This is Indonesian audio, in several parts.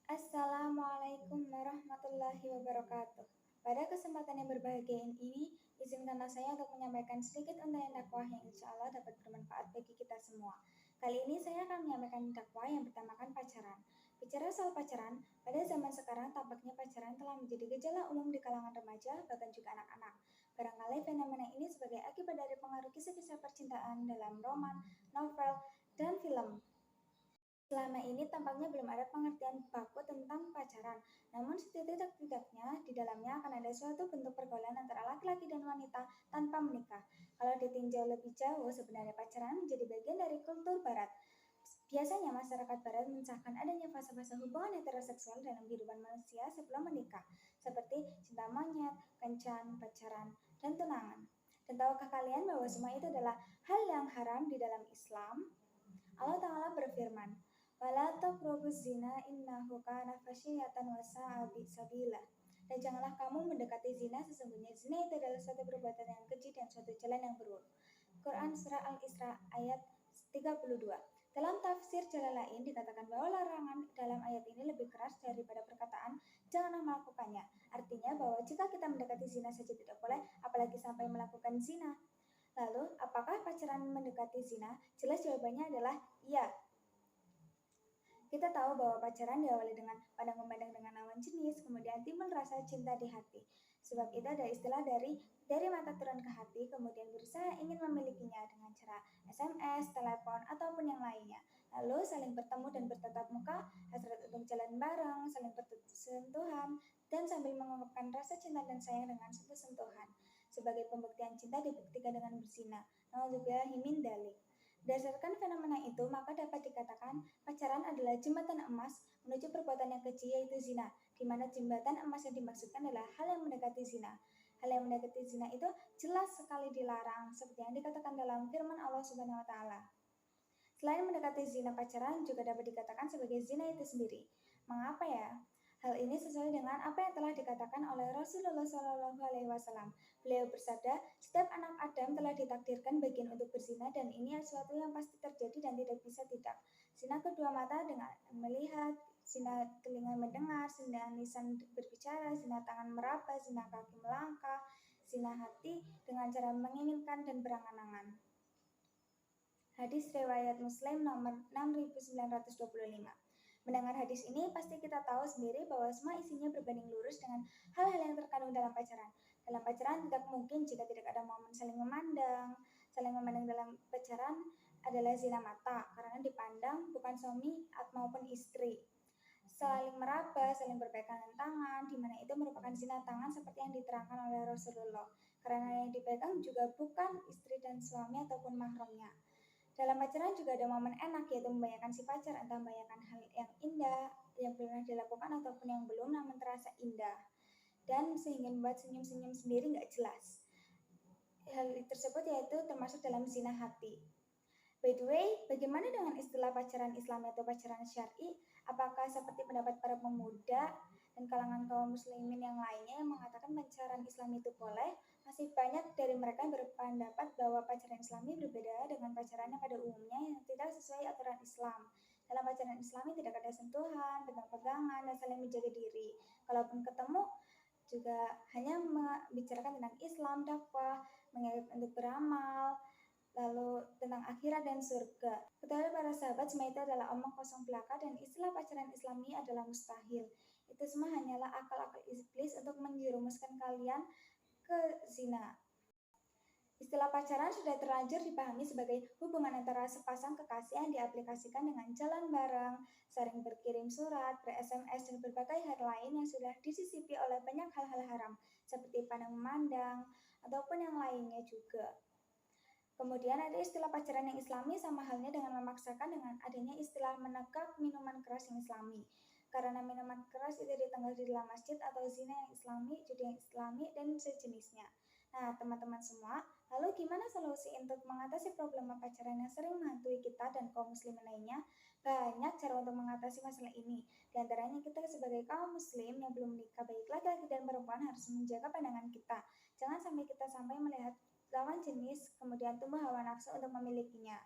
Assalamualaikum warahmatullahi wabarakatuh. Pada kesempatan yang berbahagia ini, izinkanlah saya untuk menyampaikan sedikit untayan dakwah yang insya Allah dapat bermanfaat bagi kita semua. Kali ini saya akan menyampaikan dakwah yang bertemakan pacaran. Bicara soal pacaran, pada zaman sekarang tampaknya pacaran telah menjadi gejala umum di kalangan remaja, bahkan juga anak-anak. Barangkali fenomena ini sebagai akibat dari pengaruh kisah-kisah percintaan dalam roman, novel, dan film. Selama ini tampaknya belum ada pengertian baku tentang pacaran, namun setidak-tidaknya di dalamnya akan ada suatu bentuk pergaulan antara laki-laki dan wanita tanpa menikah. Kalau ditinjau lebih jauh, sebenarnya pacaran menjadi bagian dari kultur barat. Biasanya masyarakat barat mensahkan adanya fase-fase hubungan heteroseksual dalam kehidupan manusia sebelum menikah, seperti cinta monyet, kencan, pacaran, dan tunangan. Dan tahukah kalian bahwa semua itu adalah hal yang haram di dalam Islam? Allah Ta'ala berfirman, "Wala taqrabuz zina innahu kana fasyiyatan wa sa'a sabila." Dan janganlah kamu mendekati zina, sesungguhnya zina itu adalah suatu perbuatan yang keji dan suatu jalan yang buruk. Quran Surah Al-Isra ayat 32. Dalam tafsir jalan lain dikatakan bahwa larangan dalam ayat ini lebih keras daripada perkataan janganlah melakukannya. Artinya bahwa jika kita mendekati zina saja tidak boleh, apalagi sampai melakukan zina. Lalu, apakah pacaran mendekati zina? Jelas jawabannya adalah iya. Kita tahu bahwa pacaran diawali dengan pandang-memandang dengan lawan jenis, kemudian timbul rasa cinta di hati. Sebab itu ada istilah dari mata turun ke hati, kemudian berusaha ingin memilikinya dengan cara SMS, telepon, ataupun yang lainnya. Lalu saling bertemu dan bertatap muka, hasrat untuk jalan bareng, saling bersentuhan, dan sambil mengungkapkan rasa cinta dan sayang dengan sentuh-sentuhan. Sebagai pembuktian cinta dibuktikan dengan berzina. Nauzubillahi min dzalik. Berdasarkan fenomena itu, maka dapat dikatakan pacaran adalah jembatan emas menuju perbuatan yang keji yaitu zina, di mana jembatan emas yang dimaksudkan adalah hal yang mendekati zina. Hal yang mendekati zina itu jelas sekali dilarang, seperti yang dikatakan dalam firman Allah Subhanahu wa taala. Selain mendekati zina, pacaran juga dapat dikatakan sebagai zina itu sendiri. Mengapa ya? Hal ini sesuai dengan apa yang telah dikatakan oleh Rasulullah SAW. Beliau bersabda, setiap anak Adam telah ditakdirkan bagian untuk berzina dan ini sesuatu yang pasti terjadi dan tidak bisa tidak. Zina kedua mata dengan melihat, zina telinga mendengar, zina lisan berbicara, zina tangan meraba, zina kaki melangkah, zina hati dengan cara menginginkan dan berangan-angan. Hadis riwayat Muslim nomor 6925. Mendengar hadis ini, pasti kita tahu sendiri bahwa semua isinya berbanding lurus dengan hal-hal yang terkandung dalam pacaran. Dalam pacaran tidak mungkin jika tidak ada momen saling memandang. Saling memandang dalam pacaran adalah zina mata, karena dipandang bukan suami maupun istri. Saling meraba, saling berpegangan tangan, di mana itu merupakan zina tangan seperti yang diterangkan oleh Rasulullah. Karena yang dipegang juga bukan istri dan suami ataupun mahramnya. Dalam pacaran juga ada momen enak, yaitu membayangkan si pacar, entah membayangkan hal yang indah yang pernah dilakukan ataupun yang belum namun terasa indah, dan sehingga membuat senyum-senyum sendiri nggak jelas. Hal tersebut yaitu termasuk dalam zina hati. By the way, bagaimana dengan istilah pacaran Islam atau pacaran syar'i? Apakah seperti pendapat para pemuda dan kalangan kaum muslimin yang lainnya yang mengatakan pacaran Islam itu boleh? Masih banyak dari mereka berpendapat bahwa pacaran Islami berbeda dengan pacaran yang pada umumnya yang tidak sesuai aturan Islam. Dalam pacaran Islami tidak ada sentuhan, pegang-pegangan, dan saling menjaga diri. Kalaupun ketemu, juga hanya membicarakan tentang Islam, dakwah, mengajak untuk beramal, lalu tentang akhirat dan surga. Ketahui para sahabat, semua itu adalah omong kosong belaka dan istilah pacaran Islami adalah mustahil. Itu semua hanyalah akal-akal iblis untuk menjerumuskan kalian ke zina. Istilah pacaran sudah terlanjur dipahami sebagai hubungan antara sepasang kekasih yang diaplikasikan dengan jalan bareng, sering berkirim surat, ber-SMS, dan berbagai hal lain yang sudah disisipi oleh banyak hal-hal haram, seperti pandang memandang, ataupun yang lainnya juga. Kemudian ada istilah pacaran yang Islami sama halnya dengan memaksakan dengan adanya istilah menegak minuman keras yang Islami. Karena minuman keras itu ditenggak di dalam masjid atau zina yang Islami, judi yang Islami, dan sejenisnya. Nah, teman-teman semua, lalu gimana solusi untuk mengatasi problema pacaran yang sering menghantui kita dan kaum muslimin lainnya? Banyak cara untuk mengatasi masalah ini. Di antaranya kita sebagai kaum muslim yang belum menikah, baik laki-laki dan perempuan harus menjaga pandangan kita. Jangan sampai kita melihat lawan jenis, kemudian tumbuh hawa nafsu untuk memilikinya.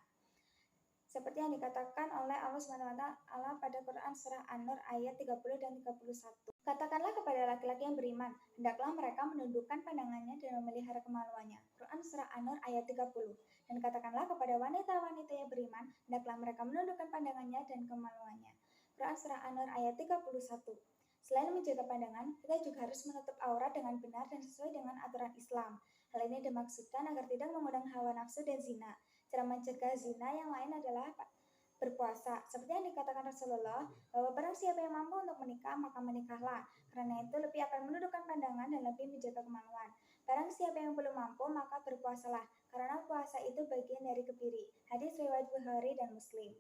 Seperti yang dikatakan oleh Allah SWT pada Quran Surah An-Nur ayat 30 dan 31. Katakanlah kepada laki-laki yang beriman, hendaklah mereka menundukkan pandangannya dan memelihara kemaluannya. Quran Surah An-Nur ayat 30. Dan katakanlah kepada wanita-wanita yang beriman, hendaklah mereka menundukkan pandangannya dan kemaluannya. Quran Surah An-Nur ayat 31. Selain menjaga pandangan, kita juga harus menutup aurat dengan benar dan sesuai dengan aturan Islam. Hal ini dimaksudkan agar tidak mengundang hawa nafsu dan zina. Cara mencegah zina yang lain adalah berpuasa. Seperti yang dikatakan Rasulullah, bahwa barang siapa yang mampu untuk menikah, maka menikahlah. Karena itu lebih akan menundukkan pandangan dan lebih menjaga kemaluan. Barang siapa yang belum mampu, maka berpuasalah. Karena puasa itu bagian dari kebiri. Hadis riwayat Bukhari dan Muslim.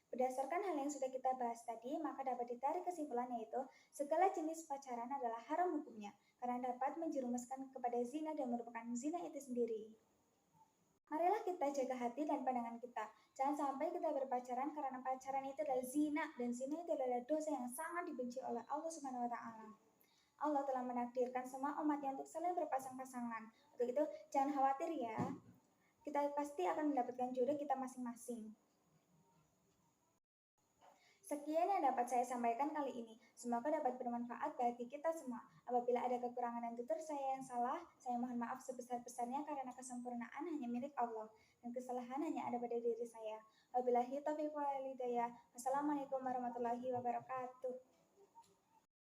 Berdasarkan hal yang sudah kita bahas tadi, maka dapat ditarik kesimpulan yaitu segala jenis pacaran adalah haram hukumnya karena dapat menjerumuskan kepada zina dan merupakan zina itu sendiri. Marilah kita jaga hati dan pandangan kita. Jangan sampai kita berpacaran karena pacaran itu adalah zina dan zina itu adalah dosa yang sangat dibenci oleh Allah Subhanahu wa taala. Allah telah menakdirkan semua umatnya untuk saling berpasang-pasangan. Untuk itu, jangan khawatir ya. Kita pasti akan mendapatkan jodoh kita masing-masing. Sekian yang dapat saya sampaikan kali ini. Semoga dapat bermanfaat bagi kita semua. Apabila ada kekurangan dan tutur saya yang salah, saya mohon maaf sebesar-besarnya karena kesempurnaan hanya milik Allah dan kesalahan hanya ada pada diri saya. Wabillahi taufiq wal hidayah. Wassalamualaikum warahmatullahi wabarakatuh.